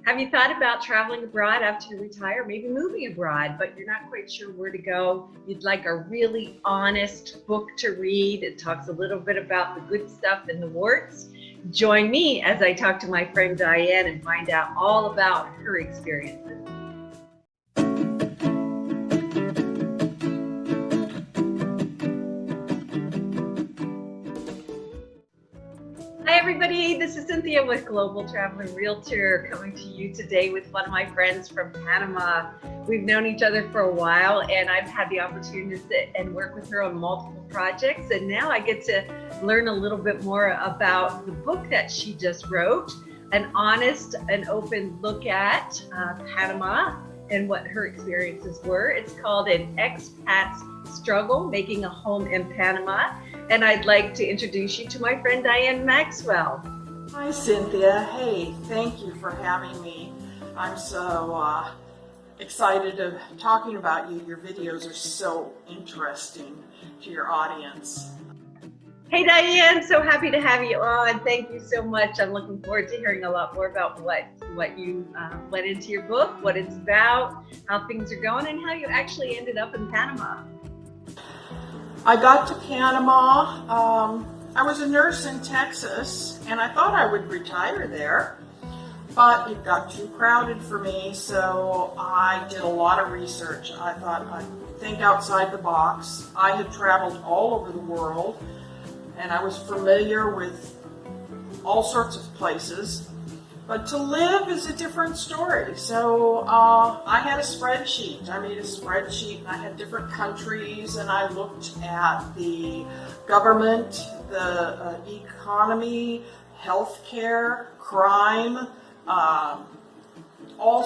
Have you thought about traveling abroad after you retire, maybe moving abroad, but you're not quite sure where to go? You'd like a really honest book to read. It talks a little bit about the good stuff and the warts. Join me as I talk to my friend Diane and find out all about her experiences. Hi everybody, this is Cynthia with Global Traveling Realtor coming to you today with one of my friends from Panama. We've known each other for a while and I've had the opportunity to sit and work with her on multiple projects, and now I get to learn a little bit more about the book that she just wrote, an honest and open look at Panama and what her experiences were. It's called An Expat's Struggle, Making a Home in Panama. And I'd like to introduce you to my friend Diane Maxwell. Hi Cynthia, hey, thank you for having me. I'm so excited of talking about you. Your videos are so interesting to your audience. Hey Diane, so happy to have you on. Thank you so much. I'm looking forward to hearing a lot more about what you went into your book, what it's about, how things are going, and how you actually ended up in Panama. I got to Panama. I was a nurse in Texas and I thought I would retire there, but it got too crowded for me, so I did a lot of research. I thought I'd think outside the box. I had traveled all over the world and I was familiar with all sorts of places, but to live is a different story. So I had a spreadsheet. I made a spreadsheet and I had different countries and I looked at the government, the economy, healthcare, crime, all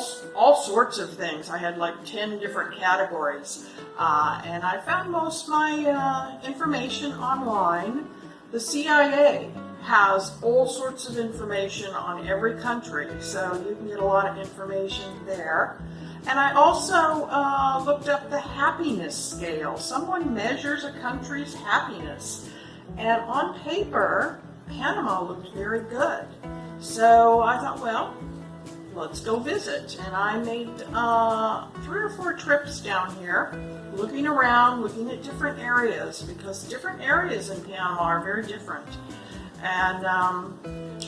sorts of things. I had like 10 different categories. And I found most of my information online. The CIA has all sorts of information on every country, so you can get a lot of information there. And I also looked up the happiness scale. Someone measures a country's happiness, and on paper, Panama looked very good. So I thought, well, let's go visit. And I made 3 or 4 trips down here, looking around, looking at different areas, because different areas in Panama are very different. And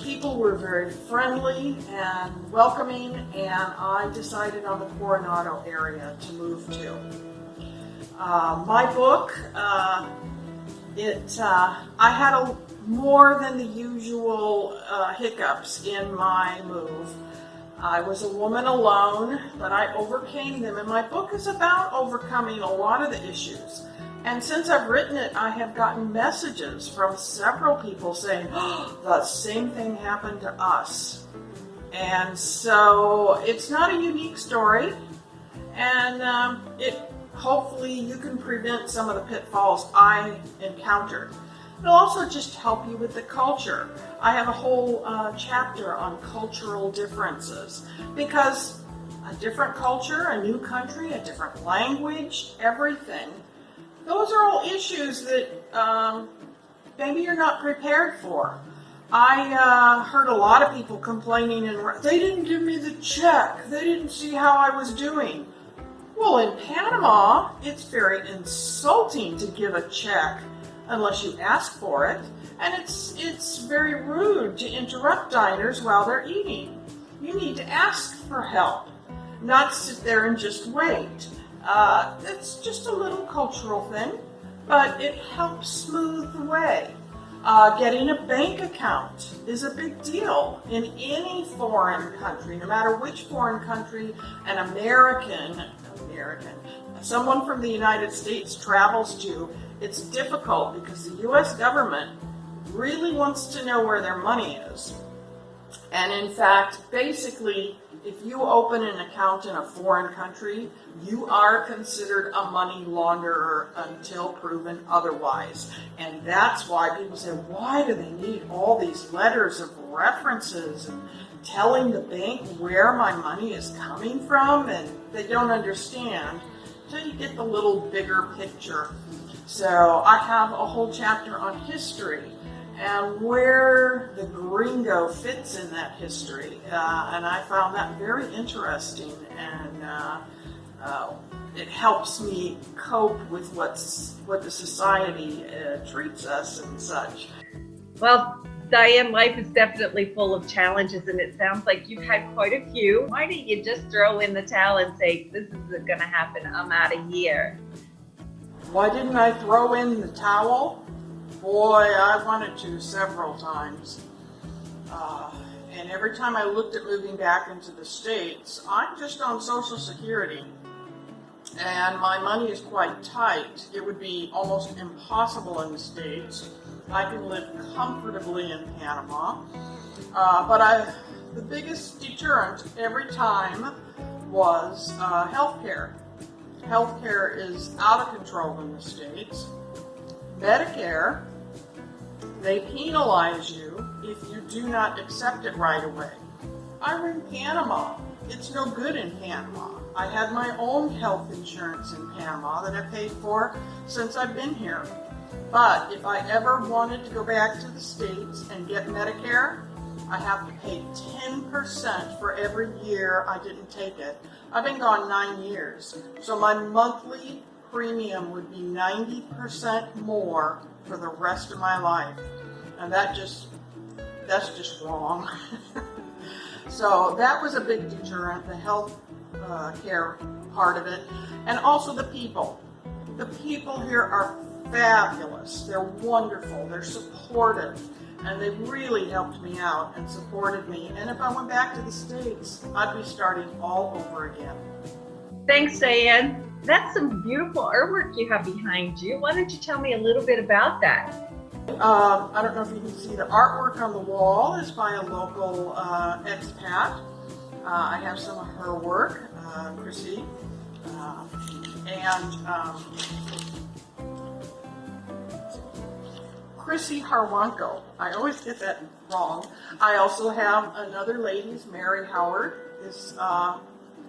people were very friendly and welcoming, and I decided on the Coronado area to move to. My book, I had more than the usual hiccups in my move. I was a woman alone, but I overcame them, and my book is about overcoming a lot of the issues. And since I've written it, I have gotten messages from several people saying, oh, the same thing happened to us. And so it's not a unique story, and hopefully you can prevent some of the pitfalls I encountered. It'll also just help you with the culture. I have a whole chapter on cultural differences, because a different culture, a new country, a different language, everything, those are all issues that maybe you're not prepared for. I heard a lot of people complaining, and they didn't give me the check. They didn't see how I was doing. Well, in Panama, it's very insulting to give a check unless you ask for it. And it's very rude to interrupt diners while they're eating. You need to ask for help, not sit there and just wait. It's just a little cultural thing, but it helps smooth the way. Getting a bank account is a big deal in any foreign country, no matter which foreign country an American, someone from the United States travels to. It's difficult because the U.S. government really wants to know where their money is. And in fact, basically, if you open an account in a foreign country, you are considered a money launderer until proven otherwise. And that's why people say, why do they need all these letters of references and telling the bank where my money is coming from? And they don't understand until you get the little bigger picture. So I have a whole chapter on history and where the gringo fits in that history. And I found that very interesting, and it helps me cope with what the society treats us and such. Well, Diane, life is definitely full of challenges, and it sounds like you've had quite a few. Why don't you just throw in the towel and say, this isn't going to happen, I'm out of here? Why didn't I throw in the towel? Boy, I wanted to several times. And every time I looked at moving back into the States, I'm just on Social Security, and my money is quite tight. It would be almost impossible in the States. I can live comfortably in Panama, but the biggest deterrent every time was healthcare. Healthcare is out of control in the States. Medicare, they penalize you if you do not accept it right away. I'm in Panama. It's no good in Panama. I had my own health insurance in Panama that I paid for since I've been here. But if I ever wanted to go back to the States and get Medicare, I have to pay 10% for every year I didn't take it. I've been gone 9 years, so my monthly premium would be 90% more for the rest of my life. And that's just wrong. So that was a big deterrent, the health care part of it, and also the people. The people here are fabulous. They're wonderful. They're supportive, and they really helped me out and supported me. And if I went back to the States, I'd be starting all over again. Thanks, Diane. That's some beautiful artwork you have behind you. Why don't you tell me a little bit about that? I don't know if you can see the artwork on the wall is by a local expat. I have some of her work, Chrissy, and Chrissy Harwanko. I always get that wrong. I also have another lady's, Mary Howard.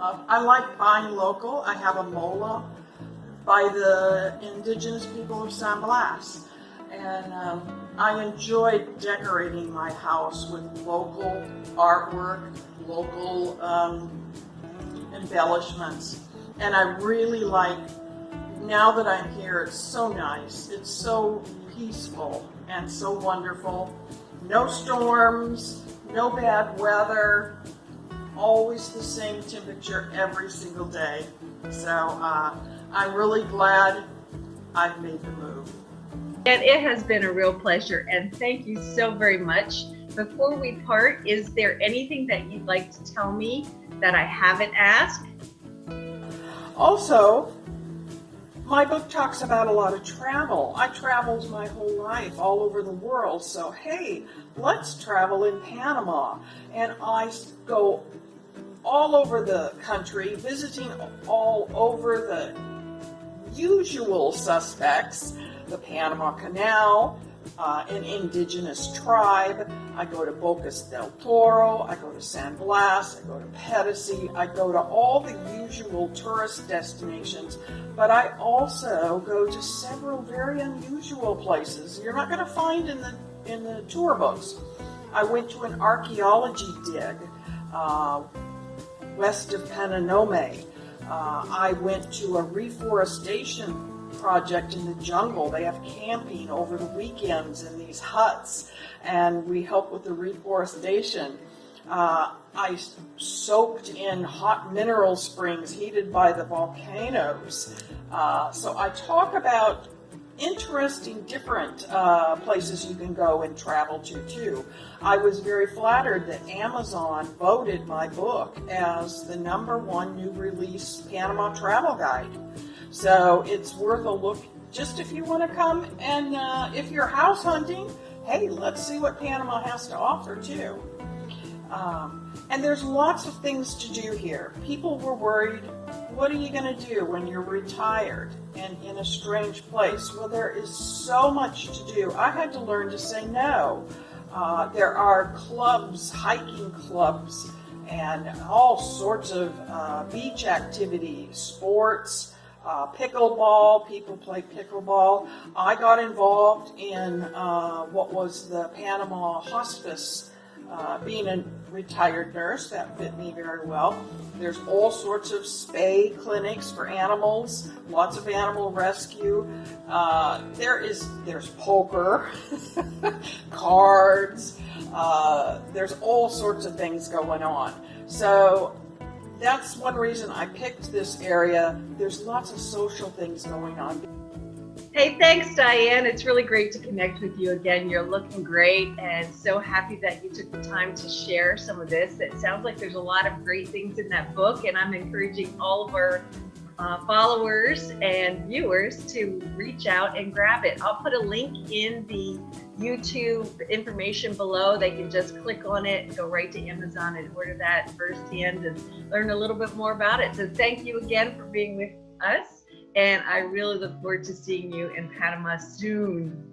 I like buying local. I have a mola by the indigenous people of San Blas. And I enjoy decorating my house with local artwork, local embellishments. And I really like, now that I'm here, it's so nice. It's so peaceful and so wonderful. No storms, no bad weather, always the same temperature every single day. So I'm really glad I've made the move. And it has been a real pleasure, and thank you so very much. Before we part, is there anything that you'd like to tell me that I haven't asked? Also, my book talks about a lot of travel. I traveled my whole life all over the world, so hey, let's travel in Panama. And I go all over the country, visiting all over the usual suspects, the Panama Canal, an indigenous tribe. I go to Bocas del Toro, I go to San Blas, I go to Pedicey, I go to all the usual tourist destinations, but I also go to several very unusual places you're not going to find in the tour books. I went to an archaeology dig west of Panama. I went to a reforestation project in the jungle. They have camping over the weekends in these huts, and we help with the reforestation. I soaked in hot mineral springs heated by the volcanoes. So I talk about interesting different places you can go and travel to too. I was very flattered that Amazon voted my book as the #1 new release Panama travel guide. So it's worth a look just if you want to come, and if you're house hunting, hey, let's see what Panama has to offer too. And there's lots of things to do here. People were worried, what are you going to do when you're retired and in a strange place? Well, there is so much to do. I had to learn to say no. There are clubs, hiking clubs, and all sorts of beach activities, sports, pickleball. People play pickleball. I got involved in what was the Panama hospice. Being a retired nurse, that fit me very well. There's all sorts of spay clinics for animals, lots of animal rescue. There's poker, cards. There's all sorts of things going on. So that's one reason I picked this area. There's lots of social things going on. Hey, thanks, Diane. It's really great to connect with you again. You're looking great, and so happy that you took the time to share some of this. It sounds like there's a lot of great things in that book, and I'm encouraging all of our followers and viewers to reach out and grab it. I'll put a link in the YouTube information below. They can just click on it, go right to Amazon and order that firsthand and learn a little bit more about it. So thank you again for being with us. And I really look forward to seeing you in Panama soon.